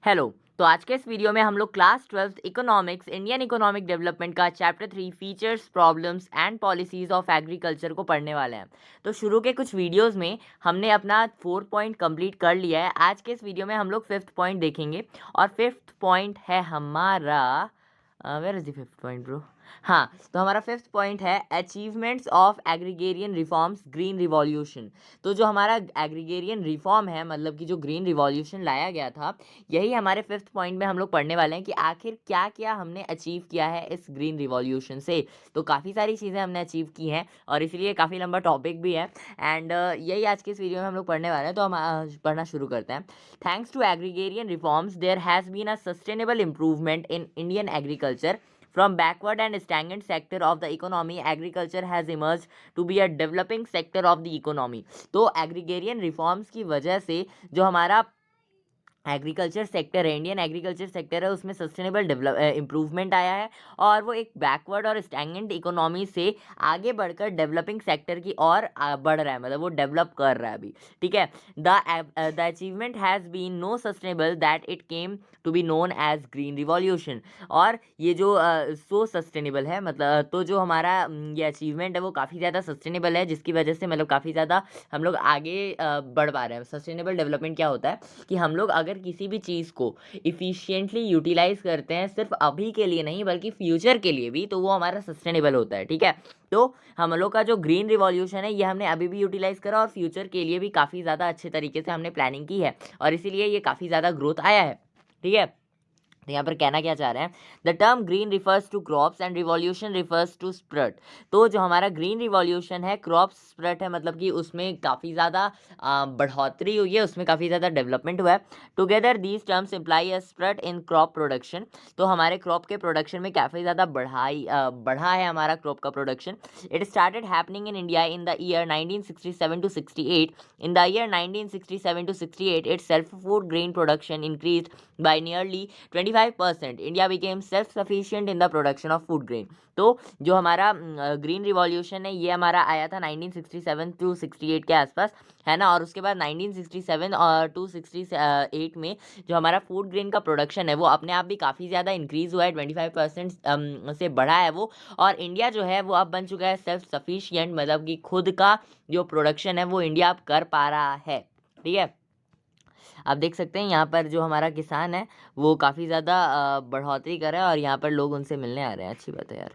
Hello. तो आज के इस वीडियो में हम लोग class 12th economics Indian economic development का chapter 3 features problems and policies of agriculture को पढ़ने वाले हैं। तो शुरू के कुछ वीडियोस में हमने अपना 4 पॉइंट कंप्लीट कर लिया है। आज के इस वीडियो में हम लोग 5th पॉइंट देखेंगे और 5th पॉइंट है हमारा where is the 5th point bro. हाँ, तो हमारा 5th पॉइंट है achievements of agrarian reforms green revolution. तो जो हमारा एग्रीगेरियन रिफॉर्म है, मतलब कि जो ग्रीन रिवॉल्यूशन लाया गया था, यही हमारे 5th पॉइंट में हम लोग पढ़ने वाले हैं कि आखिर क्या क्या हमने अचीव किया है इस ग्रीन रिवॉल्यूशन से। तो काफ़ी सारी चीज़ें हमने अचीव की हैं और इसलिए काफ़ी लंबा टॉपिक भी है एंड यही आज की इस वीडियो में हम लोग पढ़ने वाले हैं। तो हम पढ़ना शुरू करते हैं। Thanks to agrarian reforms there has been a sustainable improvement in Indian agriculture. From backward and stagnant sector of the economy, agriculture has emerged to be a developing sector of the economy. तो agrarian reforms की वजह से जो हमारा agriculture sector है, Indian agriculture sector है, उसमें sustainable improvement आया है और वो एक बैकवर्ड और स्टैगनेंट इकोनॉमी से आगे बढ़कर डेवलपिंग सेक्टर की ओर बढ़ रहा है, मतलब वो डेवलप कर रहा है अभी। ठीक है। The achievement has been no sustainable that it came to be known as green revolution. और ये जो सो सस्टेनेबल है, मतलब तो जो हमारा ये अचीवमेंट है वो काफ़ी ज़्यादा सस्टेनेबल है, जिसकी वजह से मतलब काफ़ी ज़्यादा हम लोग आगे बढ़ पा रहे हैं। सस्टेनेबल डेवलपमेंट क्या होता है कि हम लोग अगर किसी भी चीज़ को इफ़िशिएंटली यूटिलाइज करते हैं, सिर्फ अभी के लिए नहीं बल्कि फ्यूचर के लिए भी, तो वो हमारा सस्टेनेबल होता है। ठीक है। तो हम लोग का जो ग्रीन रिवॉल्यूशन है, ये हमने अभी भी यूटिलाइज करा और फ्यूचर के लिए भी काफ़ी ज़्यादा अच्छे तरीके से हमने प्लानिंग की है और इसीलिए ये काफ़ी ज़्यादा ग्रोथ आया है। ठीक है। तो यहाँ पर कहना क्या चाह रहे हैं, the term green refers to crops and revolution refers to sprout. तो जो हमारा ग्रीन रिवॉल्यूशन है, क्रॉप स्प्रट है, मतलब कि उसमें काफ़ी ज़्यादा बढ़ोतरी हुई है, उसमें काफ़ी ज़्यादा डेवलपमेंट हुआ है। Together these terms imply a spread in crop production. तो हमारे क्रॉप के प्रोडक्शन में काफ़ी ज़्यादा बढ़ा है हमारा क्रॉप का production. It started happening in India in the year 1967 to 68. In the year 1967 to 68, its self-food grain production increased by nearly 25%. India became self-sufficient in the production of food grain. तो जो हमारा green revolution है, ये हमारा आया था 1967 to 68 के आसपास, है ना। और उसके बाद 1967 और टू 68 में जो हमारा फूड ग्रेन का प्रोडक्शन है वो अपने आप भी काफ़ी ज़्यादा इंक्रीज़ हुआ है, 25% से बढ़ा है वो। और इंडिया जो है वो अब बन चुका है सेल्फ सफिशिएंट, मतलब कि खुद का जो प्रोडक्शन है वो इंडिया अब कर पा रहा है। ठीक है। आप देख सकते हैं यहाँ पर जो हमारा किसान है वो काफ़ी ज़्यादा बढ़ोतरी कर रहा है और यहाँ पर लोग उनसे मिलने आ रहे हैं। अच्छी बात है यार।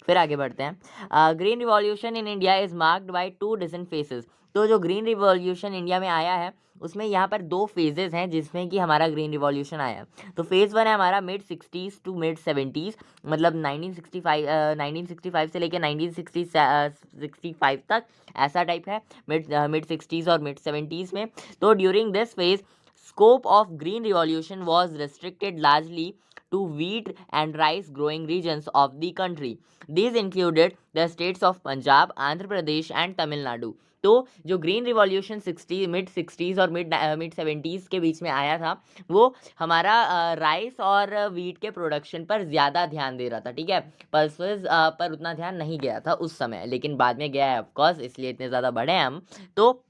फिर आगे बढ़ते हैं। Green revolution in India is marked by 2 different phases. तो जो ग्रीन रिवॉल्यूशन इंडिया में आया है उसमें यहाँ पर 2 फेजेस हैं जिसमें कि हमारा ग्रीन रिवॉल्यूशन आया है। तो फेज़ 1 है हमारा mid 60s to mid 70s, मतलब 1965 से लेकर 1965 तक, ऐसा टाइप है मिड 60s और मिड 70s में। तो during this phase scope of green revolution was restricted largely to wheat and rice growing regions of the country. These included the states of Punjab, Andhra Pradesh and Tamil Nadu. तो जो green revolution mid 60s और mid 70s के बीच में आया था वो हमारा rice और वीट के प्रोडक्शन पर ज़्यादा ध्यान दे रहा था। ठीक है। पल्सेस पर उतना ध्यान नहीं गया था उस समय, लेकिन बाद में गया है ऑफकोर्स, इसलिए इतने ज़्यादा बढ़े हैं हम। तो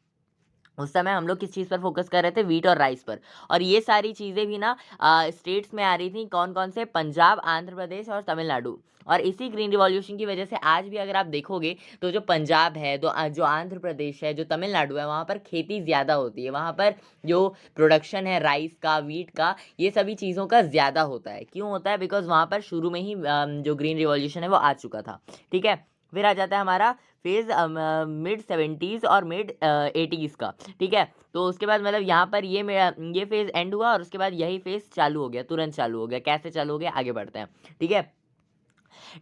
उस समय हम लोग किस चीज़ पर फोकस कर रहे थे, वीट और राइस पर। और ये सारी चीज़ें भी ना स्टेट्स में आ रही थी, कौन कौन से, पंजाब, आंध्र प्रदेश और तमिलनाडु। और इसी ग्रीन रिवॉल्यूशन की वजह से आज भी अगर आप देखोगे तो जो पंजाब है, जो आंध्र प्रदेश है, जो तमिलनाडु है, वहाँ पर खेती ज़्यादा होती है, वहाँ पर जो प्रोडक्शन है राइस का, वीट का, ये सभी चीज़ों का ज़्यादा होता है। क्यों होता है? बिकॉज वहाँ पर शुरू में ही जो ग्रीन रिवॉल्यूशन है वो आ चुका था। ठीक है। फिर आ जाता है हमारा फेज़ मिड 70s और मिड 80s का। ठीक है। तो उसके बाद मतलब यहाँ पर ये फेज़ एंड हुआ और उसके बाद यही फेज़ चालू हो गया, तुरंत चालू हो गया। कैसे चालू हो गया, आगे बढ़ते हैं। ठीक है।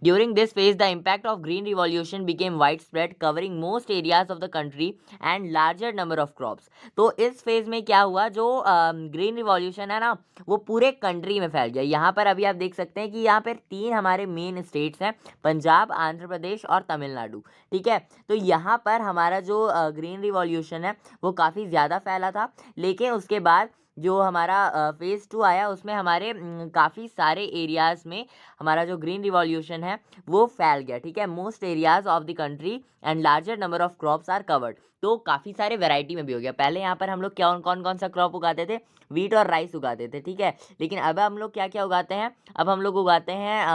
During this phase, the impact of green revolution became widespread, covering most areas of the country and larger number of crops. तो इस फेज में क्या हुआ, जो ग्रीन रिवॉल्यूशन है ना वो पूरे कंट्री में फैल गया। यहाँ पर अभी आप देख सकते हैं कि यहाँ पर 3 हमारे मेन स्टेट्स हैं, पंजाब, आंध्र प्रदेश और तमिलनाडु। ठीक है। तो यहाँ पर हमारा जो ग्रीन रिवॉल्यूशन है वो काफ़ी ज़्यादा फैला था, लेकिन उसके बाद जो हमारा फेज़ 2 आया उसमें हमारे काफ़ी सारे एरियाज़ में हमारा जो ग्रीन रिवॉल्यूशन है वो फैल गया, ठीक है। Most areas of the country and larger number of crops are covered. तो काफ़ी सारे वैरायटी में भी हो गया। पहले यहाँ पर हम लोग क्या कौन कौन सा क्रॉप उगाते थे, वीट और राइस उगाते थे, ठीक है। लेकिन अब हम लोग क्या क्या उगाते हैं, अब हम लोग उगाते हैं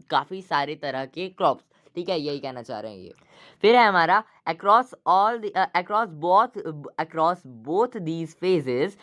काफ़ी सारे तरह के क्रॉप्स, ठीक है, यही कहना चाह रहे हैं ये। फिर है हमारा across both these phases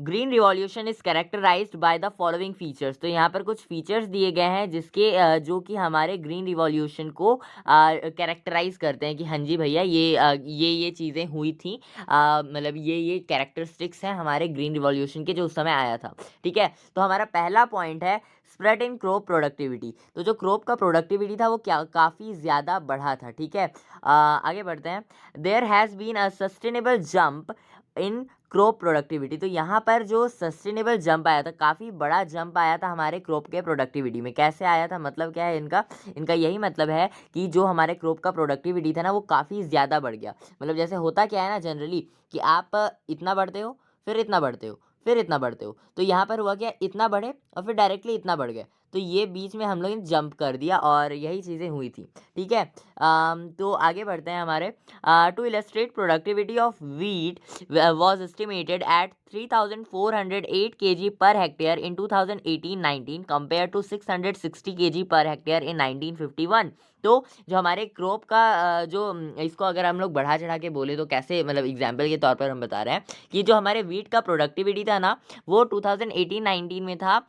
green revolution is characterized by the following features। तो यहाँ पर कुछ फीचर्स दिए गए हैं जिसके जो कि हमारे ग्रीन रिवॉल्यूशन को कैरेक्टराइज करते हैं कि हाँ जी भैया ये चीज़ें हुई थी, मतलब ये कैरेक्टरिस्टिक्स हैं हमारे ग्रीन रिवॉल्यूशन के जो उस समय आया था, ठीक है। तो हमारा पहला पॉइंट है स्प्रेड इन क्रॉप प्रोडक्टिविटी। तो जो क्रॉप का प्रोडक्टिविटी था वो काफ़ी ज़्यादा बढ़ा था, ठीक है। आगे बढ़ते हैं। There has been a sustainable jump in crop productivity. तो यहाँ पर जो सस्टेनेबल जंप आया था, काफ़ी बड़ा जंप आया था हमारे क्रॉप के प्रोडक्टिविटी में। कैसे आया था, मतलब क्या है इनका यही मतलब है कि जो हमारे क्रॉप का प्रोडक्टिविटी था ना वो काफ़ी ज़्यादा बढ़ गया। मतलब जैसे होता क्या है ना जनरली कि आप इतना बढ़ते हो, फिर इतना बढ़ते हो, फिर इतना बढ़ते हो। तो यहाँ पर हुआ क्या, इतना बढ़े और फिर डायरेक्टली इतना बढ़ गए। तो ये बीच में हम लोग जंप कर दिया और यही चीज़ें हुई थी, ठीक है। तो आगे बढ़ते हैं हमारे। To illustrate productivity of wheat was estimated at 3,408 kg per hectare in 2018-19 compared to 660 kg per hectare in 1951। तो जो हमारे क्रॉप का इसको अगर हम लोग बढ़ा चढ़ा के बोले तो कैसे, मतलब एग्जाम्पल के तौर पर हम बता रहे हैं कि जो हमारे वीट का प्रोडक्टिविटी था ना वो 2018-19 में था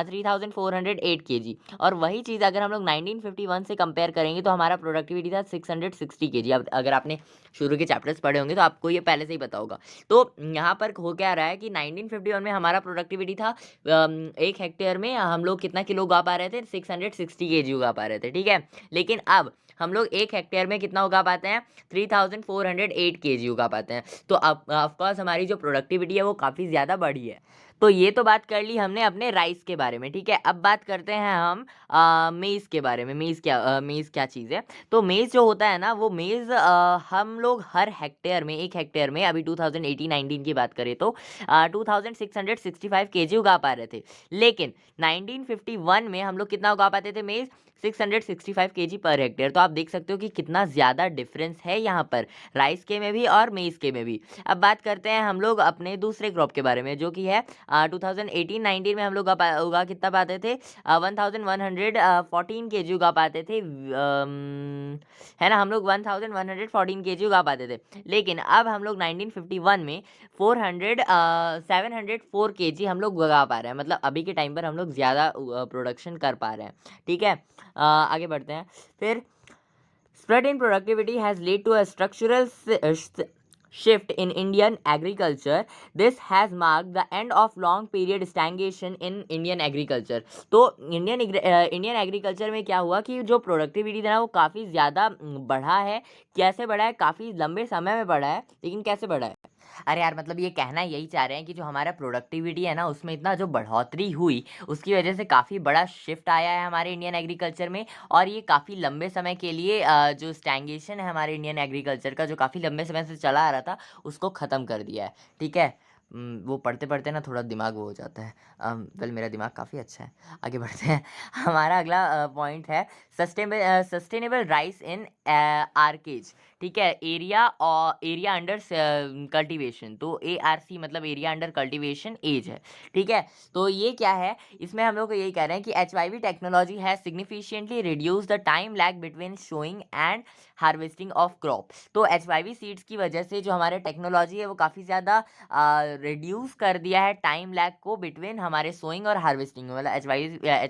3,408 kg, और वही चीज़ अगर हम लोग 1951 से कंपेयर करेंगे तो हमारा प्रोडक्टिविटी था 660 kg। अब अगर आपने शुरू के चैप्टर्स पढ़े होंगे तो आपको ये पहले से ही पता होगा। तो यहाँ पर हो क्या रहा है कि 1951 में हमारा प्रोडक्टिविटी था 1 हेक्टेयर में हम लोग कितना किलो उगा पा रहे थे, 660 kg उगा पा रहे थे, ठीक है। लेकिन अब हम लोग 1 हेक्टेयर में कितना उगा पाते हैं, 3,408 kg उगा पाते हैं। तो अब ऑफकोर्स हमारी जो प्रोडक्टिविटी है वो काफ़ी ज़्यादा बढ़ी है। तो ये तो बात कर ली हमने अपने राइस के बारे में, ठीक है। अब बात करते हैं हम मेज़ के बारे में। मेज़ क्या चीज़ है। तो मेज़ जो होता है ना वो मेज़ हम लोग हर हेक्टेयर में, 1 हेक्टेयर में अभी 2018-19 की बात करें तो 2665 kg उगा पा रहे थे। लेकिन 1951 में हम लोग कितना उगा पाते थे मेज़, 665 kg पर हेक्टेयर। तो आप देख सकते हो कि कितना ज़्यादा डिफरेंस है यहाँ पर राइस के में भी और मेज़ के में भी। अब बात करते हैं हम लोग अपने दूसरे क्रॉप के बारे में जो कि है 2018-19 में हम लोग उगा कितना पाते थे, 1114 kg उगा पाते थे, है ना। हम लोग 1114 kg उगा पाते थे। लेकिन अब हम लोग 1951 में 704 kg हम लोग उगा पा रहे हैं। मतलब अभी के टाइम पर हम लोग ज़्यादा प्रोडक्शन कर पा रहे हैं, ठीक है। आगे बढ़ते हैं। फिर spread in productivity has led to a structural shift in Indian agriculture. This has marked the end of long period stagnation in Indian agriculture। तो इंडियन एग्रीकल्चर में क्या हुआ कि जो प्रोडक्टिविटी था ना वो काफ़ी ज़्यादा बढ़ा है। कैसे बढ़ा है, काफ़ी लंबे समय में बढ़ा है, लेकिन कैसे बढ़ा है। अरे यार, मतलब ये कहना यही चाह रहे हैं कि जो हमारा प्रोडक्टिविटी है ना उसमें इतना जो बढ़ोतरी हुई उसकी वजह से काफ़ी बड़ा शिफ्ट आया है हमारे इंडियन एग्रीकल्चर में, और ये काफ़ी लंबे समय के लिए जो स्टैग्नेशन है हमारे इंडियन एग्रीकल्चर का जो काफ़ी लंबे समय से चला आ रहा था उसको ख़त्म कर दिया है, ठीक है। वो पढ़ते पढ़ते ना थोड़ा दिमाग वो हो जाता है। वेल मेरा दिमाग काफ़ी अच्छा है। आगे बढ़ते हैं। हमारा अगला पॉइंट है सस्टेनेबल राइस इन आरकेज, ठीक है। Area under cultivation. तो ARC मतलब एरिया अंडर कल्टीवेशन एज है, ठीक है। तो ये क्या है, इसमें हम लोग यही कह रहे हैं कि HYV technology has significantly reduce the time lag between showing and harvesting of crop. तो HYV सीड्स की वजह से जो हमारे टेक्नोलॉजी है वो काफ़ी ज़्यादा रिड्यूस कर दिया है टाइम लैग को बिटवीन हमारे सोइंग और हार्वेस्टिंग में। मतलब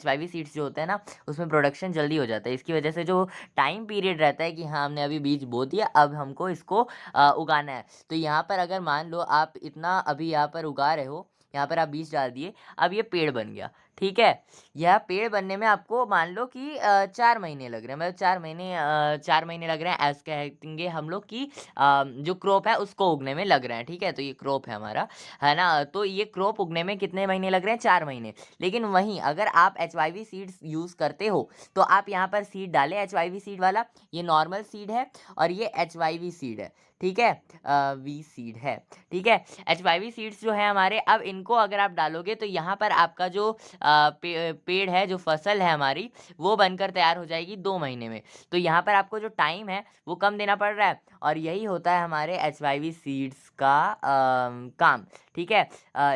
HYV सीड्स जो होते हैं ना उसमें प्रोडक्शन जल्दी हो जाता है। इसकी वजह से जो टाइम पीरियड रहता है कि हाँ हमने अभी बीज बो दिया, अब हमको इसको उगाना है। तो यहाँ पर अगर मान लो आप इतना अभी यहाँ पर उगा रहे हो, यहाँ पर आप बीज डाल दिए, अब ये पेड़ बन गया, ठीक है। यह पेड़ बनने में आपको मान लो कि 4 महीने लग रहे हैं, मतलब 4 महीने लग रहे हैं, ऐसे कहेंगे हम लोग कि जो क्रॉप है उसको उगने में लग रहे हैं, ठीक है। तो ये क्रॉप है हमारा, है ना। तो ये क्रॉप उगने में कितने महीने लग रहे हैं, 4 महीने। लेकिन वहीं अगर आप HYV सीड्स यूज़ करते हो तो आप यहाँ पर सीड डालें HYV सीड वाला, ये नॉर्मल सीड है और ये HYV सीड है, ठीक है, वी सीड है। ठीक है, HYV सीड्स जो है हमारे, अब इनको अगर आप डालोगे तो यहाँ पर आपका जो पेड़ है, जो फसल है हमारी, वो बनकर तैयार हो जाएगी 2 महीने में। तो यहाँ पर आपको जो टाइम है वो कम देना पड़ रहा है, और यही होता है हमारे HYV सीड्स का काम। ठीक है,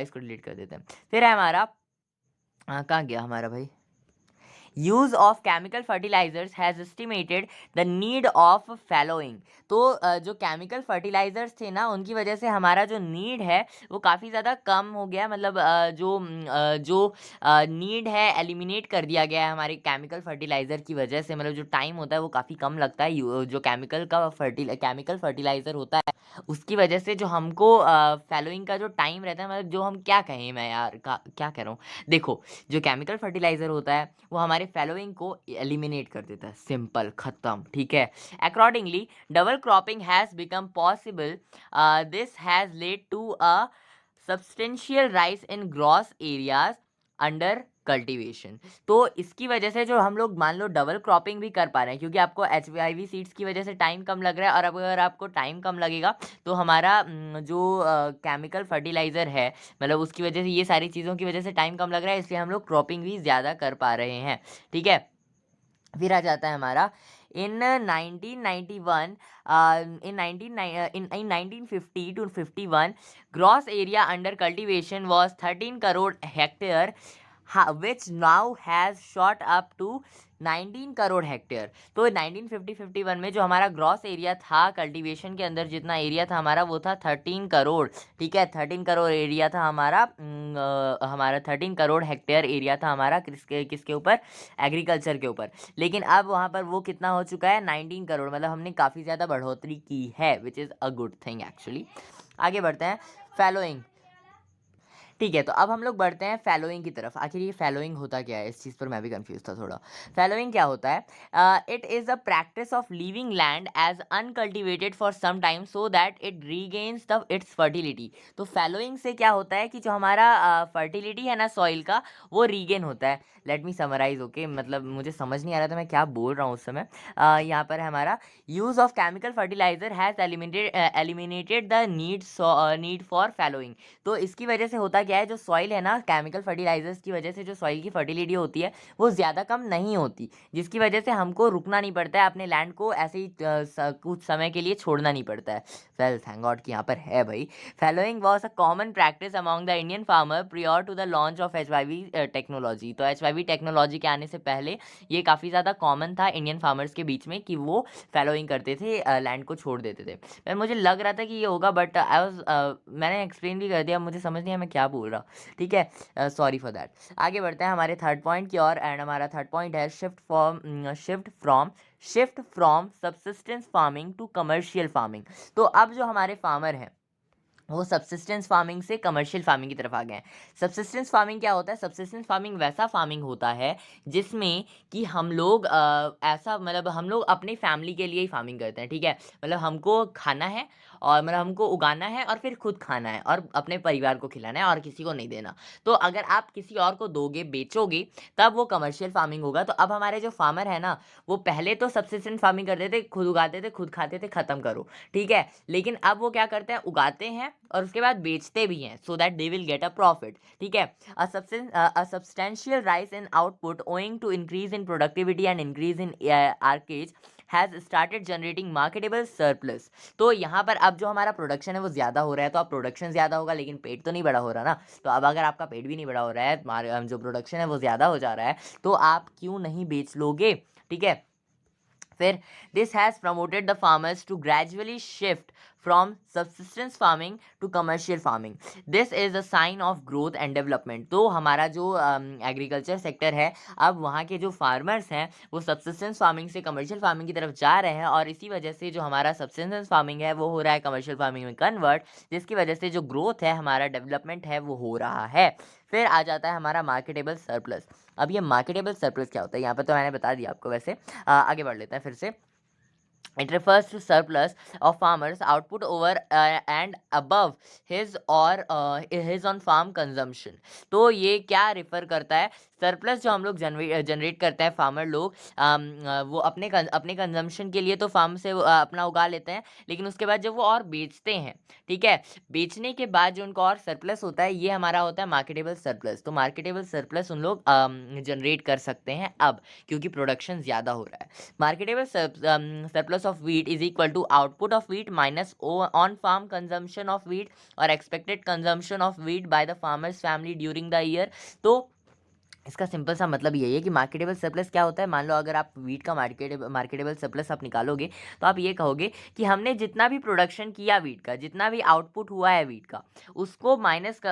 इसको डिलीट कर देते हैं। फिर है हमारा, कहाँ गया हमारा भाई, use of chemical fertilisers has estimated the need of fallowing. तो जो केमिकल फर्टिलाइजर्स थे ना, उनकी वजह से हमारा जो नीड है वो काफ़ी ज़्यादा कम हो गया, मतलब जो नीड है एलिमिनेट कर दिया गया है हमारे केमिकल फर्टिलाइज़र की वजह से, मतलब जो टाइम होता है वो काफ़ी कम लगता है, जो केमिकल फर्टिलाइज़र होता है उसकी वजह से जो हमको फैलोइंग का जो टाइम रहता है, मतलब जो हम क्या कहें, मैं यार क्या कह रहा हूँ, देखो जो केमिकल फर्टिलाइज़र होता है वो हमारे फैलोइंग को एलिमिनेट कर देता है, सिंपल, खत्म। ठीक है, accordingly double cropping has become possible. This has led to a substantial rise in gross areas under cultivation. तो इसकी वजह से जो हम लोग मान लो डबल क्रॉपिंग भी कर पा रहे हैं, क्योंकि आपको HYV सीड्स की वजह से टाइम कम लग रहा है, और अब अगर आपको टाइम कम लगेगा तो हमारा जो केमिकल फर्टिलाइज़र है, मतलब उसकी वजह से, ये सारी चीज़ों की वजह से टाइम कम लग रहा है, इसलिए हम लोग क्रॉपिंग भी ज़्यादा कर पा रहे हैं। ठीक है, फिर आ जाता है हमारा in 1991 in 1950 to 51 gross area under cultivation was 13 crore hectare, which now has shot up to 19 crore hectare. तो 1950-51 में जो हमारा ग्रॉस एरिया था कल्टीवेशन के अंदर, जितना एरिया था हमारा वो था 13 करोड़। ठीक है, 13 करोड़ एरिया था हमारा, हमारा 13 करोड़ हेक्टेयर एरिया था हमारा, किसके ऊपर, एग्रीकल्चर के ऊपर। लेकिन अब वहाँ पर वो कितना हो चुका है, 19 करोड़, मतलब हमने काफ़ी ज़्यादा बढ़ोतरी की है, which is a good thing actually. आगे बढ़ते हैं, फैलोइंग। ठीक है, तो अब हम लोग बढ़ते हैं फैलोइंग की तरफ। आखिर ये फैलोइंग होता क्या है, इस चीज़ पर मैं भी कंफ्यूज था थोड़ा। फैलोइंग क्या होता है, it is a practice of leaving land as uncultivated for some time so that it regains the its fertility. तो फैलोइंग से क्या होता है कि जो हमारा फर्टिलिटी है ना सॉइल का, वो रीगेन होता है। लेट मी समराइज, ओके, मतलब मुझे समझ नहीं आ रहा था मैं क्या बोल रहा हूँ उस समय। यहाँ पर है हमारा, use of chemical fertiliser has eliminated the need for fallowing. तो इसकी वजह से होता क्या है, जो सॉइल है ना, केमिकल फर्टिलाइजर्स की वजह से जो सॉइल की फर्टिलिटी होती है वो ज़्यादा कम नहीं होती, जिसकी वजह से हमको रुकना नहीं पड़ता है, अपने लैंड को ऐसे ही कुछ समय के लिए छोड़ना नहीं पड़ता है। वेल, थैंक गॉड कि यहाँ पर है भाई। Fallowing was a common practice among the Indian farmer prior to the launch of HYV technology. तो HYV टेक्नोलॉजी के आने से पहले ये काफ़ी ज़्यादा कॉमन था इंडियन फार्मर्स के बीच में कि वो फैलोइंग करते थे, लैंड को छोड़ देते थे। मुझे लग रहा था कि ये होगा, बट मैंने एक्सप्लेन भी कर दिया, मुझे समझ नहीं आया मैं क्या बोल रहा हूँ। ठीक है, सॉरी फॉर दैट। आगे बढ़ते हैं हमारे थर्ड पॉइंट की ओर, एंड हमारा थर्ड पॉइंट है shift from subsistence farming to commercial farming. तो अब जो हमारे फार्मर हैं वो सब्सिस्टेंस फार्मिंग से कमर्शियल फार्मिंग की तरफ आ गए हैं। सब्सिस्टेंस फार्मिंग क्या होता है, सब्सिस्टेंस फार्मिंग वैसा फार्मिंग होता है जिसमें कि हम लोग ऐसा, मतलब हम लोग अपनी फैमिली के लिए ही फार्मिंग करते हैं। ठीक है, मतलब हमको खाना है, और मतलब हमको उगाना है और फिर खुद खाना है और अपने परिवार को खिलाना है और किसी को नहीं देना। तो अगर आप किसी और को दोगे, बेचोगे, तब वो कमर्शियल फार्मिंग होगा। तो अब हमारे जो फार्मर है ना, वो पहले तो सब्सिस्टेंस फार्मिंग करते थे, खुद उगाते थे, खुद खाते थे, खत्म करो। ठीक है, लेकिन अब वो क्या करते हैं, उगाते हैं और उसके बाद बेचते भी हैं, so that they will get a profit. ठीक है, a substantial rise in output owing to increase in productivity and increase in acreage has started generating marketable surplus। तो यहाँ पर अब जो हमारा प्रोडक्शन है वो ज़्यादा हो रहा है, तो अब प्रोडक्शन ज़्यादा होगा लेकिन पेट तो नहीं बड़ा हो रहा ना। तो अब अगर आपका पेट भी नहीं बड़ा हो रहा है, जो प्रोडक्शन है वो ज़्यादा हो जा रहा है, तो आप क्यों नहीं बेच लोगे। ठीक है, फिर this has promoted the farmers to gradually shift from subsistence farming to commercial farming. This is a sign of growth and development. तो हमारा जो एग्रीकल्चर सेक्टर है, अब वहाँ के जो फार्मर्स हैं वो सब्सिस्टेंस फार्मिंग से कमर्शियल फार्मिंग की तरफ जा रहे हैं, और इसी वजह से जो हमारा सब्सिस्टेंस फार्मिंग है वो हो रहा है कमर्शियल फार्मिंग में कन्वर्ट, जिसकी वजह से जो ग्रोथ है, हमारा डेवलपमेंट है, वो हो रहा है। फिर आ जाता है हमारा मार्केटेबल सरप्लस। अब ये मार्केटेबल सरप्लस क्या होता है, यहाँ पर तो मैंने बता दिया आपको। वैसे आगे बढ़ लेते हैं फिर से। It refers to surplus of farmers' output over and above his or his on farm consumption। तो ये क्या रिफर करता है, सरप्लस जो हम लोग जनरेट करते हैं फार्मर लोग, वो अपने कंजम्पशन के लिए तो फार्म से अपना उगा लेते हैं, लेकिन उसके बाद जब वो और बेचते हैं, ठीक है, बेचने के बाद जो उनको और सरप्लस होता है, ये हमारा होता है मार्केटेबल सरप्लस। तो मार्केटेबल सरप्लस उन लोग जनरेट कर सकते हैं अब, क्योंकि प्रोडक्शन ज़्यादा हो रहा है। Marketable surplus of wheat is equal to output of wheat minus on farm consumption of wheat और expected consumption of wheat by the farmers family during the year. तो इसका सिंपल सा मतलब यही है कि मार्केटेबल सरप्लस क्या होता है। मान लो अगर आप वीट का मार्केटेबल सरप्लस आप निकालोगे, तो आप ये कहोगे कि हमने जितना भी प्रोडक्शन किया वीट का, जितना भी आउटपुट हुआ है वीट का, उसको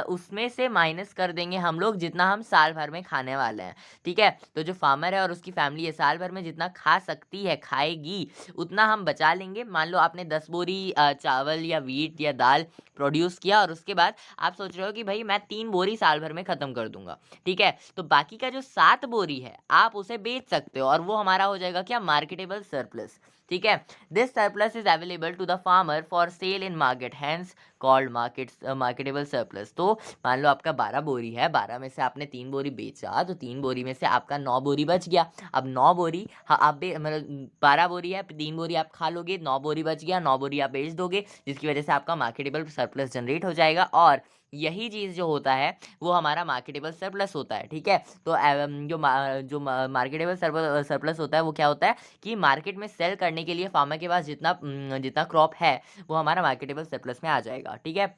उसमें से माइनस कर देंगे हम लोग जितना हम साल भर में खाने वाले हैं, ठीक है। तो जो फार्मर है और उसकी फैमिली है, साल भर में जितना खा सकती है, खाएगी, उतना हम बचा लेंगे। मान लो आपने 10 बोरी चावल या वीट या दाल प्रोड्यूस किया, और उसके बाद आप सोच रहे हो कि भाई मैं 3 बोरी साल भर में ख़त्म कर दूंगा, ठीक है। तो बाकी का जो 7 बोरी है आप उसे बेच सकते हो, और वो हमारा हो जाएगा क्या, मार्केटेबल सरप्लस, ठीक है। This surplus is available to the farmer for sale in market, hence called marketable surplus. तो मान लो आपका 12 बोरी है, 12 में से आपने 3 बोरी बेचा, तो 3 बोरी में से आपका 9 बोरी बच गया। अब 9 बोरी, हाँ, आप मतलब 12 बोरी है, 3 बोरी आप खा लोगे, 9 बोरी बच गया, 9 बोरी आप बेच दोगे, जिसकी वजह से आपका मार्केटेबल सरप्लस जनरेट हो जाएगा। और यही चीज़ जो होता है वो हमारा मार्केटेबल सरप्लस होता है, ठीक है। तो जो मार्केटेबल सरप्लस होता है वो क्या होता है कि मार्केट में सेल करने के लिए फार्मर के पास जितना क्रॉप है वो हमारा मार्केटेबल सरप्लस में आ जाएगा, ठीक है।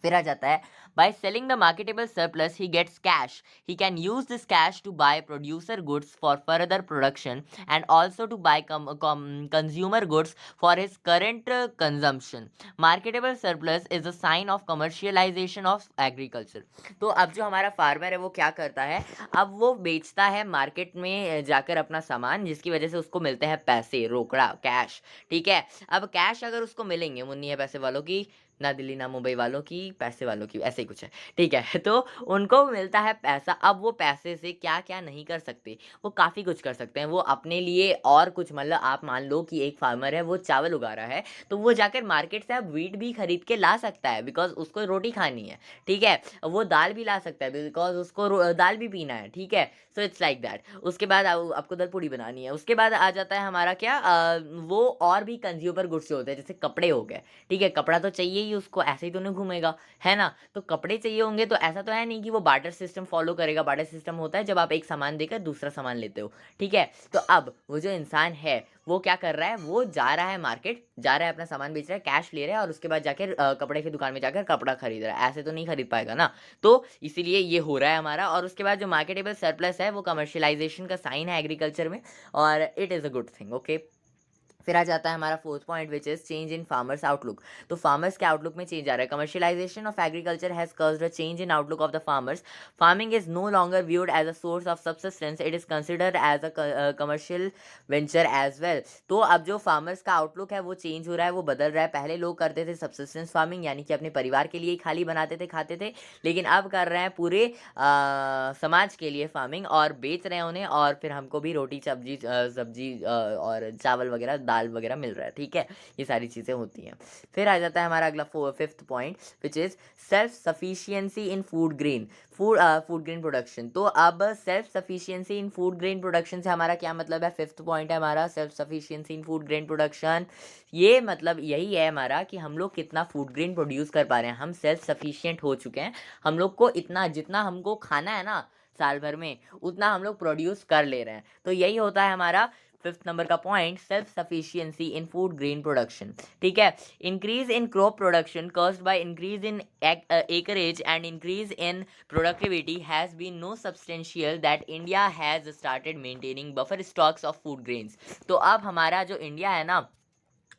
फिर आ जाता है, by selling the marketable surplus he gets cash, he can use this cash to buy producer goods for further production and also to buy consumer goods for his current consumption. Marketable surplus is a sign of commercialisation of agriculture. तो अब जो हमारा farmer है वो क्या करता है, अब वो बेचता है मार्केट में जाकर अपना सामान, जिसकी वजह से उसको मिलते हैं पैसे, रोकड़ा, कैश, ठीक है। अब कैश अगर उसको मिलेंगे, मुन्नी है पैसे वालों की, ना दिल्ली ना मुंबई वालों की, पैसे वालों की, ऐसे ही कुछ है, ठीक है। तो उनको मिलता है पैसा। अब वो पैसे से क्या क्या नहीं कर सकते, वो काफ़ी कुछ कर सकते हैं। वो अपने लिए और कुछ, मतलब आप मान लो कि एक फार्मर है, वो चावल उगा रहा है, तो वो जाकर मार्केट से अब वीट भी खरीद के ला सकता है, बिकॉज उसको रोटी खानी है, ठीक है। वो दाल भी ला सकता है, बिकॉज उसको दाल भी पीना है, ठीक है। So it's like that. उसके बाद आपको दाल पूड़ी बनानी है। उसके बाद आ जाता है हमारा क्या, वो और भी कंज्यूमर गुड्स होते हैं, जैसे कपड़े हो गए, ठीक है। कपड़ा तो चाहिए ही उसको, ऐसे ही तो नहीं घूमेगा, है ना। तो कपड़े चाहिए होंगे, तो ऐसा तो है नहीं कि वो बार्टर सिस्टम फॉलो करेगा। बार्टर सिस्टम होता है जब आप एक सामान देकर दूसरा सामान लेते हो, ठीक है। तो अब वो जो इंसान है वो क्या कर रहा है, वो जा रहा है मार्केट, जा रहा है अपना सामान बेच रहा है, कैश ले रहा है, और उसके बाद जाकर कपड़े की दुकान में जाकर कपड़ा खरीद रहा है। ऐसे तो नहीं खरीद पाएगा ना, तो इसीलिए ये हो रहा है हमारा। और उसके बाद जो मार्केटेबल सरप्लस है वो कमर्शियलाइजेशन का साइन है एग्रीकल्चर में, और it is a good thing, okay. फिर आ जाता है हमारा 4th point, which is change in farmers outlook. तो फार्मर्स के आउटलुक में चेंज आ रहा है। Commercialisation of agriculture has caused a change in outlook of the farmers. Farming is no longer viewed as a source of subsistence, it is considered as a commercial venture as well. तो अब जो farmers का outlook है वो change हो रहा है, वो बदल रहा है। पहले लोग करते थे सब्सिस्टेंस फार्मिंग, यानी कि अपने परिवार के लिए ही खाली बनाते थे, खाते थे, लेकिन अब कर रहे हैं पूरे समाज के लिए फार्मिंग, और बेच रहे हैं उन्हें, और फिर हमको भी रोटी सब्जी और चावल वगैरह, दाल वगैरह मिल रहा है, ठीक है। ये सारी चीज़ें होती हैं। फिर आ जाता है हमारा अगला 5th point, which is self sufficiency in food grain production. तो अब सेल्फ सफिशियंसी इन फूड ग्रेन प्रोडक्शन से हमारा क्या मतलब है, 5th पॉइंट है हमारा सेल्फ सफिशियंसी इन फूड ग्रेन प्रोडक्शन। ये मतलब यही है हमारा कि हम लोग कितना फूड ग्रेन प्रोड्यूस कर पा रहे हैं, हम सेल्फ सफिशियंट हो चुके हैं। हम लोग को इतना जितना हमको खाना है ना साल भर में, उतना हम लोग प्रोड्यूस कर ले रहे हैं। तो यही होता है हमारा 5th नंबर का पॉइंट, सेल्फ सफिशियंसी इन फूड ग्रेन प्रोडक्शन, ठीक है। Increase in crop production caused by increase in acreage and increase in productivity has been no substantial that India has started maintaining buffer stocks of food grains। तो अब हमारा जो India है ना,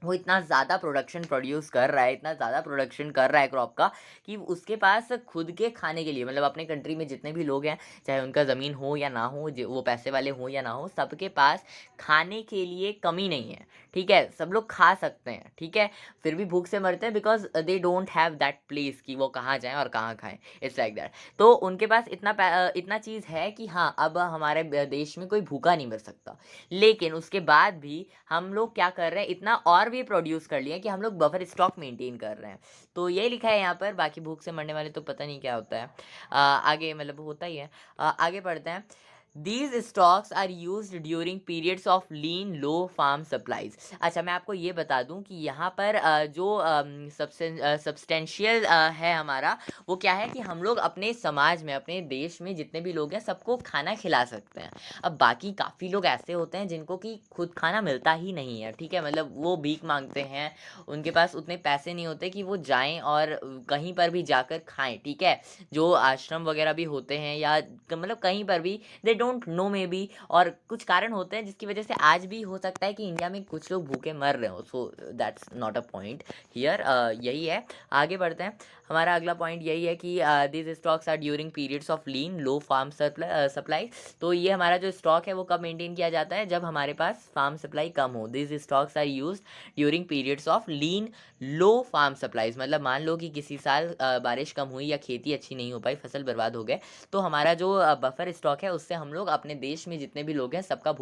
वो इतना ज़्यादा प्रोड्यूस कर रहा है, इतना ज़्यादा प्रोडक्शन कर रहा है क्रॉप का, कि उसके पास खुद के खाने के लिए, मतलब अपने कंट्री में जितने भी लोग हैं, चाहे उनका ज़मीन हो या ना हो, वो पैसे वाले हो या ना हो, सबके पास खाने के लिए कमी नहीं है, ठीक है। सब लोग खा सकते हैं, ठीक है। फिर भी भूख से मरते हैं, because they don't have that place कि वो कहाँ जाएँ और कहाँ खाएँ, इट्स लाइक दैट। तो उनके पास इतना चीज़ है कि हाँ, अब हमारे देश में कोई भूखा नहीं मर सकता। लेकिन उसके बाद भी हम लोग क्या कर रहे हैं, इतना और भी प्रोड्यूस कर लिए कि हम लोग बफर स्टॉक मेंटेन कर रहे हैं। तो यही लिखा है यहाँ पर, बाकी भूख से मरने वाले तो पता नहीं क्या होता है। आगे मतलब होता ही है। आगे पढ़ते हैं। These stocks are used during periods of lean low farm supplies। अच्छा, मैं आपको ये बता दूं कि यहाँ पर जो सब्सटेंशियल है हमारा, वो क्या है कि हम लोग अपने समाज में, अपने देश में जितने भी लोग हैं सबको खाना खिला सकते हैं। अब बाकी काफ़ी लोग ऐसे होते हैं जिनको कि खुद खाना मिलता ही नहीं है, ठीक है, मतलब वो भीख मांगते हैं, उनके पास उतने पैसे नहीं होते कि वो जाएं और कहीं पर भी जाकर खाएं, ठीक है। जो आश्रम वगैरह भी होते हैं या मतलब कहीं पर भी, they don't know may be, और कुछ कारण होते हैं जिसकी वजह से आज भी हो सकता है कि इंडिया में कुछ लोग भूखे मर रहे हो। So that's not a point here. यही है। आगे बढ़ते हैं। हमारा अगला पॉइंट यही है कि this stocks are during periods of lean low farm supply. तो ये हमारा जो स्टॉक है वो कब मेंटेन किया जाता है, जब हमारे पास फार्म सप्लाई कम हो। This stocks are use during periods of lean low farm supplies. मतलब मान लो कि किसी साल बारिश कम हुई या खेती अच्छी नहीं हो पाई, फसल बर्बाद हो गए, तो हमारा जो बफर स्टॉक है उससे हम लोग अपने देश में जितने भी लोग हैं सबका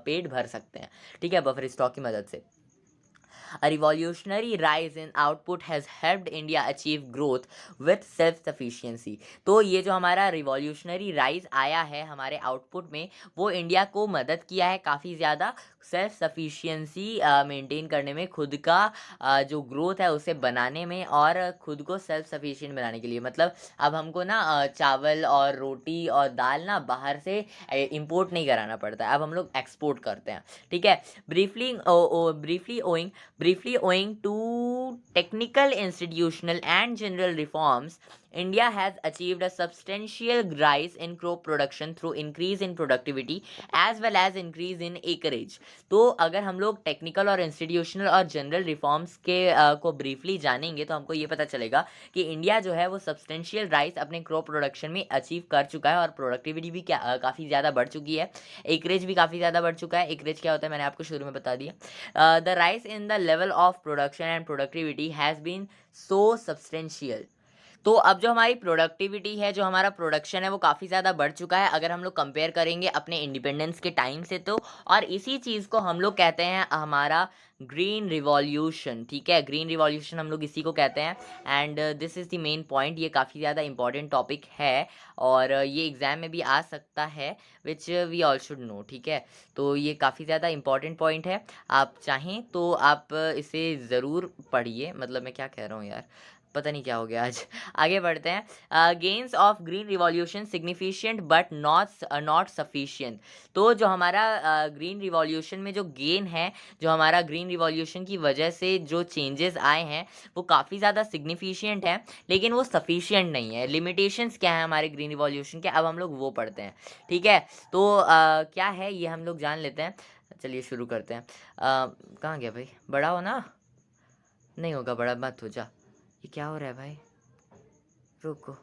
पेट भर सकते हैं, ठीक है, बफर स्टॉक की मदद से। A revolutionary rise in output has helped India achieve growth with self-sufficiency। तो ये जो हमारा रिवॉल्यूशनरी राइज आया है हमारे आउटपुट में, वो इंडिया को मदद किया है काफ़ी ज़्यादा सेल्फ सफिशिएंसी मेंटेन करने में, खुद का जो ग्रोथ है उसे बनाने में, और खुद को सेल्फ सफिशिएंट बनाने के लिए। मतलब अब हमको ना चावल और रोटी और दाल ना बाहर से इंपोर्ट नहीं कराना पड़ता है, अब हम लोग एक्सपोर्ट करते हैं, ठीक है। Briefly owing to technical, institutional and general reforms, India has achieved a substantial rise in crop production through increase in productivity as well as increase in acreage। तो अगर हम लोग टेक्निकल और इंस्टीट्यूशनल और जनरल रिफॉर्म्स के को briefly जानेंगे तो हमको ये पता चलेगा कि इंडिया जो है वो सब्सटेंशियल राइज अपने क्रॉप प्रोडक्शन में अचीव कर चुका है, और प्रोडक्टिविटी भी काफ़ी ज़्यादा बढ़ चुकी है, एकरेज भी काफ़ी ज़्यादा बढ़ चुका है। एकरेज क्या होता है मैंने आपको शुरू में बता दिया। The rise in the level of production and productivity has been so substantial. तो अब जो हमारी प्रोडक्टिविटी है, जो हमारा प्रोडक्शन है, वो काफ़ी ज़्यादा बढ़ चुका है अगर हम लोग कंपेयर करेंगे अपने इंडिपेंडेंस के टाइम से। तो और इसी चीज़ को हम लोग कहते हैं हमारा ग्रीन रिवॉल्यूशन, ठीक है, ग्रीन रिवॉल्यूशन हम लोग इसी को कहते हैं। And this is the main point. ये काफ़ी ज़्यादा इंपॉर्टेंट टॉपिक है और ये एग्ज़ाम में भी आ सकता है, which we all should know, ठीक है। तो ये काफ़ी ज़्यादा इंपॉर्टेंट पॉइंट है, आप चाहें तो आप इसे ज़रूर पढ़िए। मतलब मैं क्या कह रहा हूँ यार, पता नहीं क्या हो गया आज। आगे बढ़ते हैं। Gains of green revolution significant but not sufficient. तो जो हमारा ग्रीन रिवॉल्यूशन में जो गेन है, जो हमारा ग्रीन रिवॉल्यूशन की वजह से जो चेंजेस आए हैं वो काफ़ी ज़्यादा सिग्निफिकेंट है, लेकिन वो सफिशिएंट नहीं है। लिमिटेशंस क्या है हमारे ग्रीन रिवॉल्यूशन के, अब हम लोग वो पढ़ते हैं, ठीक है। तो क्या है ये हम लोग जान लेते हैं। चलिए शुरू करते हैं। कहाँ गया भाई, बड़ा हो ना, नहीं होगा बड़ा, मत हो जा। ये क्या हो रहा है भाई, रुको।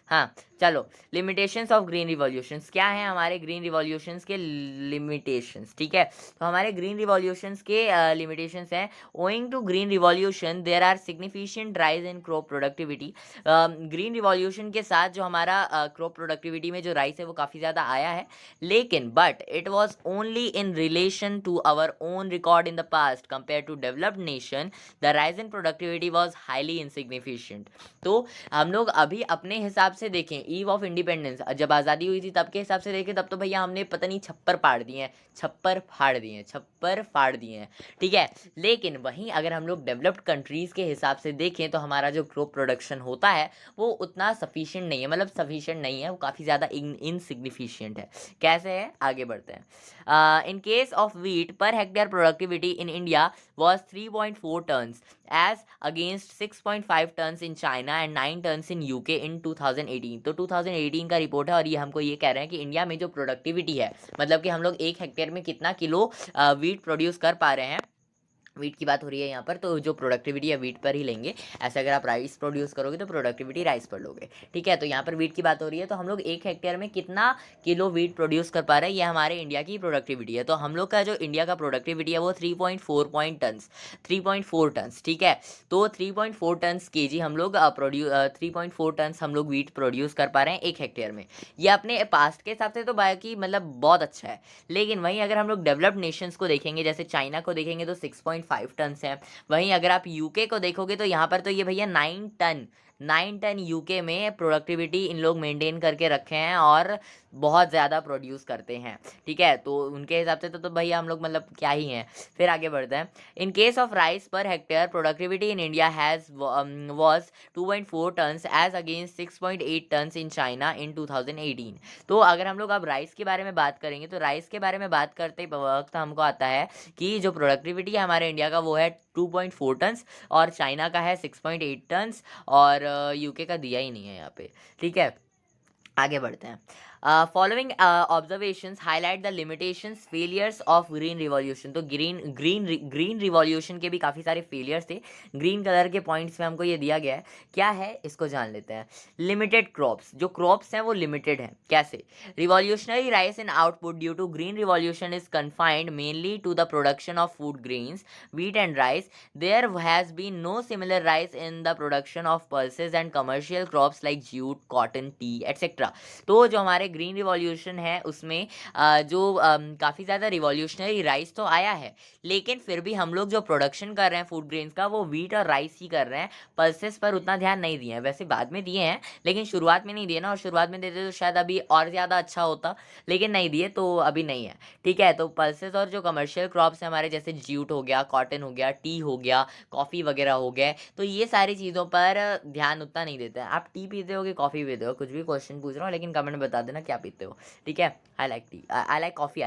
हाँ चलो, लिमिटेशंस ऑफ ग्रीन रिवॉल्यूशंस क्या है हमारे ग्रीन रिवॉल्यूशंस के लिमिटेशंस, ठीक है। तो हमारे ग्रीन रिवॉल्यूशंस के लिमिटेशंस हैं। Owing to green revolution there are significant rise in crop productivity. Green revolution के साथ जो हमारा क्रॉप प्रोडक्टिविटी में जो राइज है वो काफ़ी ज़्यादा आया है, लेकिन but it was only in relation to our own record in the past compare to developed nation. The rise in productivity was highly insignificant. तो हम लोग अभी अपने हिसाब से देखें, ईव ऑफ इंडिपेंडेंस जब आज़ादी हुई थी तब के हिसाब से देखें, तब तो भैया हमने पता नहीं छप्पर फाड़ दिए हैं, छप्पर फाड़ दिए हैं, ठीक है। लेकिन वहीं अगर हम लोग डेवलप्ड कंट्रीज़ के हिसाब से देखें तो हमारा जो क्रॉप प्रोडक्शन होता है वो उतना सफिशिएंट नहीं है, मतलब सफिशिएंट नहीं है, वो काफ़ी ज़्यादा इनसिग्निफिशिएंट है। कैसे है, आगे बढ़ते हैं। In case of wheat per hectare productivity in India was 3.4 tonnes as against 6.5 tonnes in China and 9 tonnes in UK in 2018। तो 2018 का रिपोर्ट है और ये हमको ये कह रहे हैं कि इंडिया में जो प्रोडक्टिविटी है, मतलब कि हम लोग 1 हेक्टेयर में कितना किलो वीट प्रोड्यूस कर पा रहे हैं, वीट की बात हो रही है यहाँ पर, तो जो प्रोडक्टिविटी है वीट पर ही लेंगे। ऐसे अगर आप राइस प्रोड्यूस करोगे तो प्रोडक्टिविटी राइस पर लोगे, ठीक है। तो यहाँ पर वीट की बात हो रही है, तो हम लोग 1 हेक्टेयर में कितना किलो वीट प्रोड्यूस कर पा रहे हैं, ये हमारे इंडिया की प्रोडक्टिविटी है। तो हम लोग का जो इंडिया का प्रोडक्टिविटी है वो 3.4 टन्स, ठीक है। तो 3.4 टन्स केजी हम लोग 3.4 टन्स हम लोग वीट प्रोड्यूस कर पा रहे हैं 1 हेक्टेयर में। ये अपने पास्ट के हिसाब से तो बाकी मतलब बहुत अच्छा है, लेकिन वहीं अगर हम लोग डेवलप्ड नेशंस को देखेंगे, जैसे चाइना को देखेंगे तो 6.5 6.5 टन है। वहीं अगर आप यूके को देखोगे तो यहाँ पर तो ये भैया 9 टन यूके में प्रोडक्टिविटी इन लोग मेंटेन करके रखे हैं और बहुत ज़्यादा प्रोड्यूस करते हैं। ठीक है, तो उनके हिसाब से तो भैया हम लोग मतलब क्या ही हैं। फिर आगे बढ़ते हैं। In case of rice per hectare productivity in India has was 2.4 tons as against 6.8 tons in China in 2018। तो अगर हम लोग अब राइस के बारे में बात करेंगे तो राइस के बारे में बात करते वक्त हमको आता है कि जो प्रोडक्टिविटी है हमारे इंडिया का वो है 2.4 टन्स और चाइना का है 6.8 टन्स और यूके का दिया ही नहीं है यहाँ पे। ठीक है, आगे बढ़ते हैं। Following observations highlight the limitations failures of green revolution. तो ग्रीन रिवॉल्यूशन के भी काफ़ी सारे फेलियर्स थे। ग्रीन कलर के पॉइंट्स में हमको ये दिया गया है, क्या है इसको जान लेते हैं। लिमिटेड क्रॉप्स, जो क्रॉप्स हैं वो लिमिटेड हैं। कैसे? Revolutionary rise in output due to green revolution is confined mainly to the production of food grains, wheat and rice. There has been no similar rise in the production of pulses and commercial crops like jute, cotton, tea, etc. तो जो हमारे green revolution है उसमें जो काफ़ी ज़्यादा revolutionary rice तो आया है, लेकिन फिर भी हम लोग जो प्रोडक्शन कर रहे हैं फूड ग्रेन्स का वो वीट और राइस ही कर रहे हैं। पल्सेस पर उतना ध्यान नहीं दिए हैं, वैसे बाद में दिए हैं लेकिन शुरुआत में नहीं दिए ना, और शुरुआत में देते तो शायद अभी और ज़्यादा अच्छा होता, लेकिन नहीं दिए तो अभी नहीं है। ठीक है, तो पल्सेस और जो कमर्शियल क्रॉप्स हैं हमारे जैसे ज्यूट हो गया, कॉटन हो गया, टी हो गया, कॉफ़ी वगैरह हो गया, तो ये सारी चीज़ों पर ध्यान उतना नहीं देते हैं। आप टी पीते हो कि कॉफ़ी पीते हो, कुछ भी क्वेश्चन पूछ रहा हूँ लेकिन कमेंट में बता देना क्या पीते हो। ठीक है, I like T, I like coffee,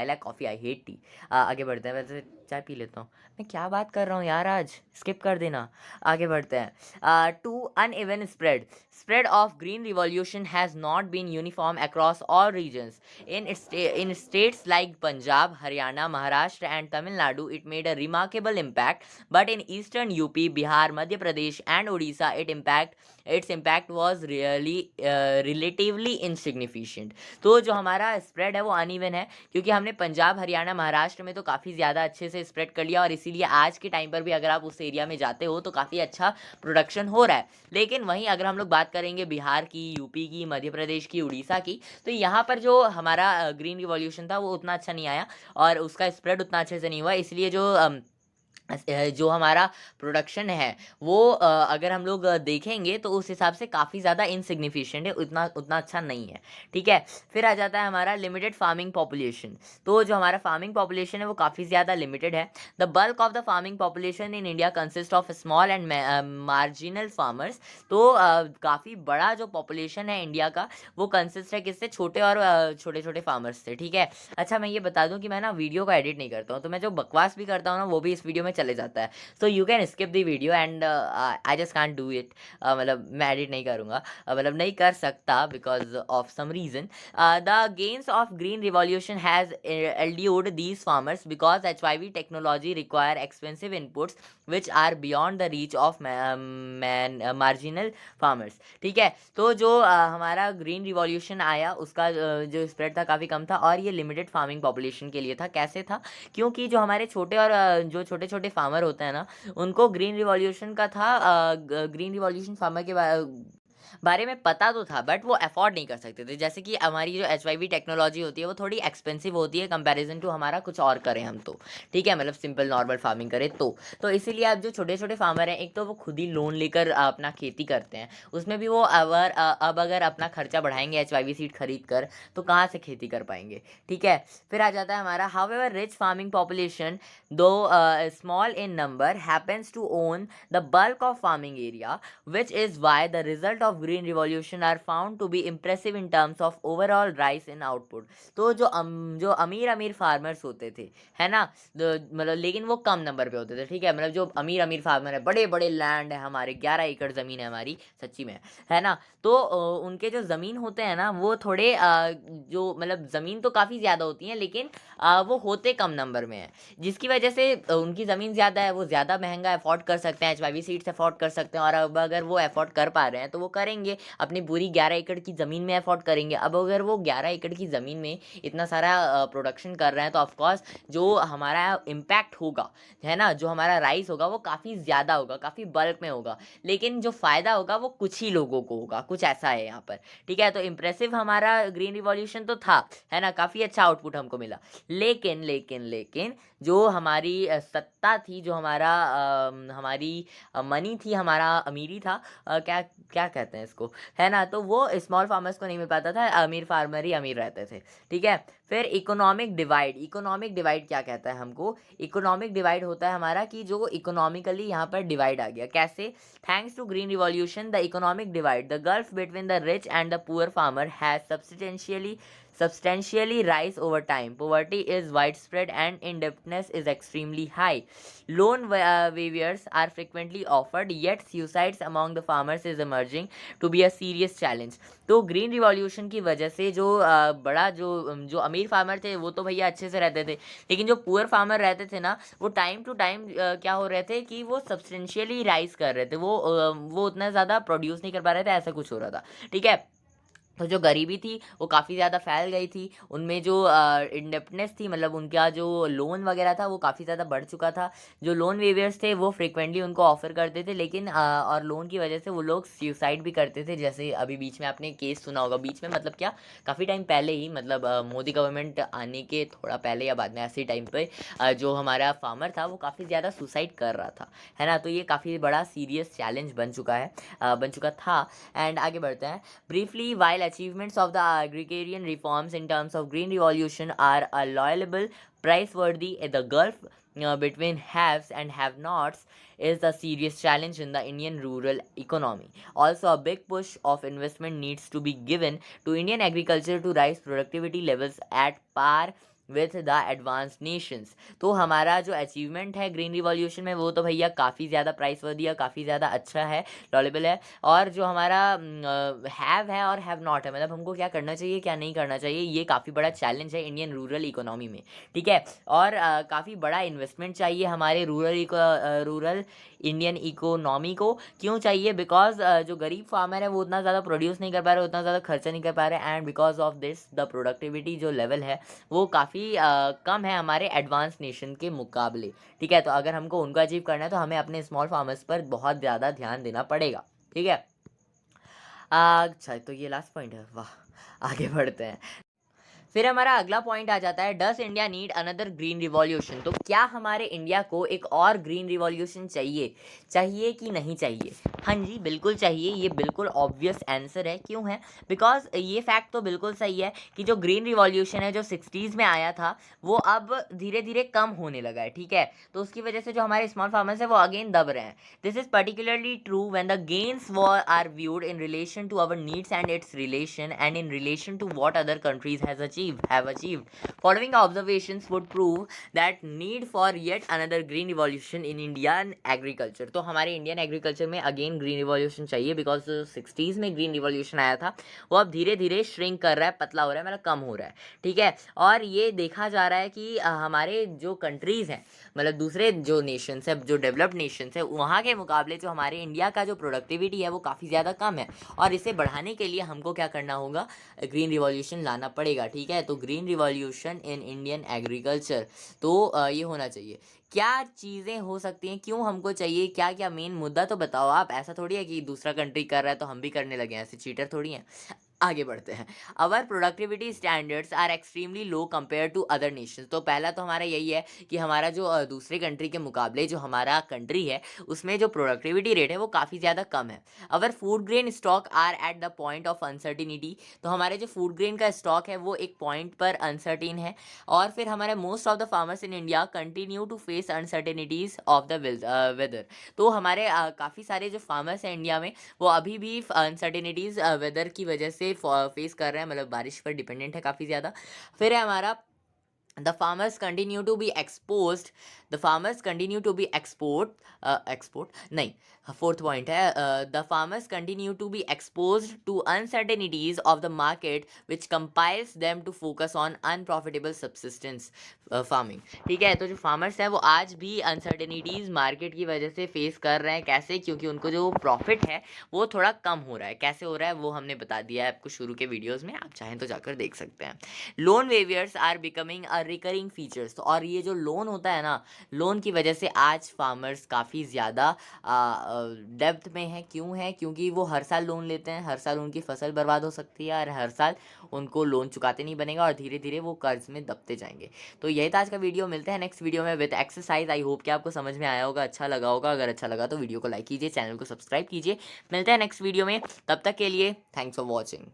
I hate T. आगे बढ़ते हैं, वैसे चाय पी लेता हूँ। मैं क्या बात कर रहा हूँ यार, आज स्किप कर देना। आगे बढ़ते हैं। Two uneven spread of green revolution has not been uniform across all regions in states like Punjab, Haryana, Maharashtra and Tamil Nadu it made a remarkable impact, but in eastern UP, Bihar, Madhya Pradesh and Odisha its impact was really relatively insignificant. तो जो हमारा spread है वो uneven है, क्योंकि हमने पंजाब, हरियाणा, महाराष्ट्र में तो काफ़ी ज़्यादा अच्छे से स्प्रेड कर लिया और इसीलिए आज के टाइम पर भी अगर आप उस एरिया में जाते हो तो काफ़ी अच्छा प्रोडक्शन हो रहा है। लेकिन वहीं अगर हम लोग बात करेंगे बिहार की, यूपी की, मध्य प्रदेश की, उड़ीसा की, तो यहाँ पर जो हमारा ग्रीन रिवॉल्यूशन था वो उतना अच्छा नहीं आया और उसका स्प्रेड उतना अच्छे से नहीं हुआ, इसलिए जो हमारा प्रोडक्शन है वो अगर हम लोग देखेंगे तो उस हिसाब से काफ़ी ज़्यादा इनसिग्निफिकेंट है, उतना अच्छा नहीं है। ठीक है, फिर आ जाता है हमारा लिमिटेड फार्मिंग पॉपुलेशन। तो जो हमारा फार्मिंग पॉपुलेशन है वो काफ़ी ज़्यादा लिमिटेड है। The bulk of the farming population in India consist of small and marginal farmers. तो काफ़ी बड़ा जो पॉपुलेशन है इंडिया का वो कंसिस्ट है किससे? छोटे और छोटे छोटे फार्मर्स से। ठीक है, अच्छा मैं ये बता दूं कि मैं ना वीडियो को एडिट नहीं करता हूँ, तो मैं जो बकवास भी करता हूँ ना वो भी इस वीडियो में चले जाता है। So you can skip the video and I just can't do it. मतलब मैं एडिट नहीं करूँगा, मतलब नहीं कर सकता because of some reason. The gains of green revolution has eluded these farmers because HYV technology require expensive inputs which are beyond the reach of marginal farmers. ठीक है, तो जो हमारा ग्रीन रिवॉल्यूशन आया उसका जो स्प्रेड था काफ़ी कम था और ये लिमिटेड फार्मिंग पॉपुलेशन के लिए था। कैसे था? क्योंकि जो हमारे छोटे और जो छोटे छोटे फार्मर होते हैं ना उनको ग्रीन रिवॉल्यूशन का था, ग्रीन रिवॉल्यूशन फार्मर के बारे में पता तो था बट वो अफोर्ड नहीं कर सकते थे। जैसे कि हमारी जो HYV टेक्नोलॉजी होती है वो थोड़ी एक्सपेंसिव होती है कंपैरिजन टू हमारा कुछ और करें हम तो। ठीक है, मतलब सिंपल नॉर्मल फार्मिंग करें तो इसीलिए अब जो छोटे छोटे फार्मर हैं एक तो वो खुद ही लोन लेकर अपना खेती करते हैं, उसमें भी वो अब अगर अपना खर्चा बढ़ाएंगे HYV सीड खरीद कर तो कहाँ से खेती कर पाएंगे। ठीक है, फिर आ जाता है हमारा however rich farming population though small in number happens to own the bulk of farming area which is why the result of green revolution are found to be impressive in terms of overall rise in output। तो जो अमीर farmers होते थे है ना, मतलब लेकिन वो कम नंबर पे होते थे। ठीक है, मतलब जो अमीर फार्मर है, बड़े बड़े लैंड है हमारे, 11 एकड़ ज़मीन है हमारी सच्ची में, है ना, तो उनके जो ज़मीन होते हैं ना वो थोड़े जो मतलब ज़मीन तो काफ़ी ज़्यादा होती है लेकिन वो होते कम नंबर में है, जिसकी वजह से उनकी ज़मीन ज़्यादा है, वो ज़्यादा महंगा अफोर्ड कर सकते हैं, HYV सीड्स अफोर्ड कर सकते हैं और अब अगर वो अफोर्ड कर पा रहे हैं तो वो कर करेंगे, अपनी पूरी 11 एकड़ की ज़मीन में एफोर्ड करेंगे। अब अगर वो 11 एकड़ की ज़मीन में इतना सारा प्रोडक्शन कर रहे हैं तो ऑफकोर्स जो हमारा इम्पैक्ट होगा, है ना, जो हमारा राइस होगा वो काफ़ी ज़्यादा होगा, काफ़ी बल्क में होगा, लेकिन जो फ़ायदा होगा वो कुछ ही लोगों को होगा, कुछ ऐसा है यहाँ पर। ठीक है, तो इम्प्रेसिव हमारा ग्रीन रिवॉल्यूशन तो था, है ना, काफ़ी अच्छा आउटपुट हमको मिला। लेकिन लेकिन लेकिन जो हमारी सत्ता थी, जो हमारा हमारी मनी थी, हमारा अमीरी था, क्या क्या कहते हैं इसको, है ना, तो वो स्मॉल फार्मर्स को नहीं मिल पाता था, अमीर फार्मर ही अमीर रहते थे। ठीक है, फिर इकोनॉमिक डिवाइड। इकोनॉमिक डिवाइड क्या कहता है हमको? इकोनॉमिक डिवाइड होता है हमारा कि जो इकोनॉमिकली यहाँ पर डिवाइड आ गया। कैसे? Thanks to green revolution the economic divide, the gulf between the rich and the poor farmer has substantially rise over time. Poverty is widespread and indebtedness is extremely high. Loan waivers are frequently offered, yet suicides among the farmers is emerging to be a serious challenge. तो green revolution की वजह से जो बड़ा जो अमीर farmer थे वो तो भैया अच्छे से रहते थे, लेकिन जो पुअर फार्मर रहते थे ना, वो टाइम टू टाइम क्या हो रहे थे कि वो सब्सटेंशियली राइज कर रहे थे, वो उतना ज़्यादा प्रोड्यूस नहीं कर पा रहे थे, ऐसा कुछ हो रहा था। ठीक है, तो जो गरीबी थी वो काफ़ी ज़्यादा फैल गई थी, उनमें जो इंडेप्टनेस थी, मतलब उनका जो लोन वगैरह था वो काफ़ी ज़्यादा बढ़ चुका था। जो लोन वेवियर्स थे वो फ्रिक्वेंटली उनको ऑफ़र करते थे, लेकिन और लोन की वजह से वो लोग सुसाइड भी करते थे। जैसे अभी बीच में आपने केस सुना होगा, बीच में मतलब क्या, काफ़ी टाइम पहले ही, मतलब मोदी गवर्नमेंट आने के थोड़ा पहले या बाद में, ऐसे टाइम पर जो हमारा फार्मर था वो काफ़ी ज़्यादा सुसाइड कर रहा था, है ना। तो ये काफ़ी बड़ा सीरियस चैलेंज बन चुका था। एंड आगे बढ़ते हैं। Briefly, while achievements of the agrarian reforms in terms of green revolution are a laudable, praiseworthy, the gulf between haves and have-nots is a serious challenge in the Indian rural economy. Also, a big push of investment needs to be given to Indian agriculture to raise productivity levels at par with the advance Nations. तो हमारा जो achievement है green revolution में वो तो भैया काफ़ी ज़्यादा प्राइस वर्दी है, काफ़ी ज़्यादा अच्छा है, लॉलेबल है। और जो हमारा हैव है और हैव नॉट है, मतलब हमको क्या करना चाहिए क्या नहीं करना चाहिए, ये काफ़ी बड़ा चैलेंज है इंडियन रूरल इकोनॉमी में। ठीक है, और काफ़ी बड़ा इन्वेस्टमेंट चाहिए हमारे रूरल इंडियन इकोनॉमी को। क्यों चाहिए? बिकॉज जो गरीब फार्मर है वो उतना ज़्यादा प्रोड्यूस नहीं कर पा रहे, उतना ज़्यादा खर्चा नहीं कर पा रहे, and because of this the productivity जो लेवल है वो काफ़ी कम है हमारे एडवांस नेशन के मुकाबले। ठीक है, तो अगर हमको उनको अचीव करना है तो हमें अपने स्मॉल फार्मर्स पर बहुत ज़्यादा ध्यान देना पड़ेगा। ठीक है, अच्छा, तो ये लास्ट पॉइंट है, वाह। आगे बढ़ते हैं। फिर हमारा अगला पॉइंट आ जाता है, thus India need another green revolution. तो क्या हमारे इंडिया को एक और ग्रीन रिवॉल्यूशन चाहिए कि नहीं चाहिए? हाँ जी, बिल्कुल चाहिए, ये बिल्कुल ऑब्वियस आंसर है। क्यों है? बिकॉज ये फैक्ट तो बिल्कुल सही है कि जो ग्रीन रिवॉल्यूशन है जो 60s में आया था वो अब धीरे धीरे कम होने लगा है। ठीक है, तो उसकी वजह से जो हमारे स्मॉल फार्मर्स है वो अगेन दब रहे हैं। This is particularly true when the gains are viewed in relation to our needs and its relation and in relation to what other countries have achieved. Following observations would prove that need for yet another green revolution in Indian agriculture. तो हमारे Indian agriculture में again green revolution चाहिए, because 60s में green revolution आया था वो अब धीरे धीरे श्रिंक कर रहा है, पतला हो रहा है, मतलब कम हो रहा है। ठीक है, और ये देखा जा रहा है कि हमारे जो कंट्रीज़ हैं, मतलब दूसरे जो नेशंस है, जो डेवलप्ड नेशंस है, वहाँ के मुकाबले जो हमारे इंडिया का जो प्रोडक्टिविटी है वो काफ़ी ज़्यादा कम है, और इसे बढ़ाने के लिए हमको क्या करना होगा? ग्रीन रिवॉल्यूशन लाना पड़ेगा। ठीक है, तो green revolution in Indian agriculture, तो ये होना चाहिए। क्या चीज़ें हो सकती हैं, क्यों हमको चाहिए, क्या क्या मेन मुद्दा तो बताओ आप। ऐसा थोड़ी है कि दूसरा कंट्री कर रहा है तो हम भी करने लगे हैं, ऐसे चीटर थोड़ी हैं। आगे बढ़ते हैं। Our productivity standards are extremely low compare to other nations. तो पहला तो हमारा यही है कि हमारा जो दूसरे कंट्री के मुकाबले जो हमारा कंट्री है उसमें जो प्रोडक्टिविटी रेट है वो काफ़ी ज़्यादा कम है। Our food grain stock are at the point of uncertainty. तो हमारे जो फूड ग्रेन का स्टॉक है वो एक पॉइंट पर अनसर्टिन है। और फिर हमारे most of the farmers in India continue to face uncertainties of the weather. तो हमारे काफ़ी सारे जो फार्मर्स हैं इंडिया में वो अभी भी अनसर्टिनिटीज़ वेदर की वजह से फेस कर रहे हैं, मतलब बारिश पर डिपेंडेंट है काफ़ी ज़्यादा। फिर है हमारा the farmers continue to be exposed the farmers continue to be export नहीं, fourth point है, the farmers continue to be exposed to uncertainties of the market which compels them to focus on unprofitable subsistence farming. ठीक है, तो जो farmers हैं वो आज भी uncertainties मार्केट की वजह से फेस कर रहे हैं. कैसे? क्योंकि उनको जो प्रॉफिट है वो थोड़ा कम हो रहा है. कैसे हो रहा है वो हमने बता दिया है आपको शुरू के वीडियोस में, आप चाहें तो जाकर देख सकते हैं. Loan waivers are becoming a recurring features. और ये जो लोन होता है ना, लोन की वजह से आज फार्मर्स काफ़ी ज़्यादा डेब्ट में है. क्यों है? क्योंकि वो हर साल लोन लेते हैं, हर साल उनकी फसल बर्बाद हो सकती है और हर साल उनको लोन चुकाते नहीं बनेगा और धीरे धीरे वो कर्ज में दबते जाएंगे. तो यही था आज का वीडियो. मिलते हैं नेक्स्ट वीडियो में विद एक्सरसाइज. आई होप कि आपको समझ में आया होगा, अच्छा लगा होगा. अगर अच्छा लगा तो वीडियो को लाइक कीजिए, चैनल को सब्सक्राइब कीजिए. मिलते हैं नेक्स्ट वीडियो में, तब तक के लिए थैंक्स फॉर वॉचिंग.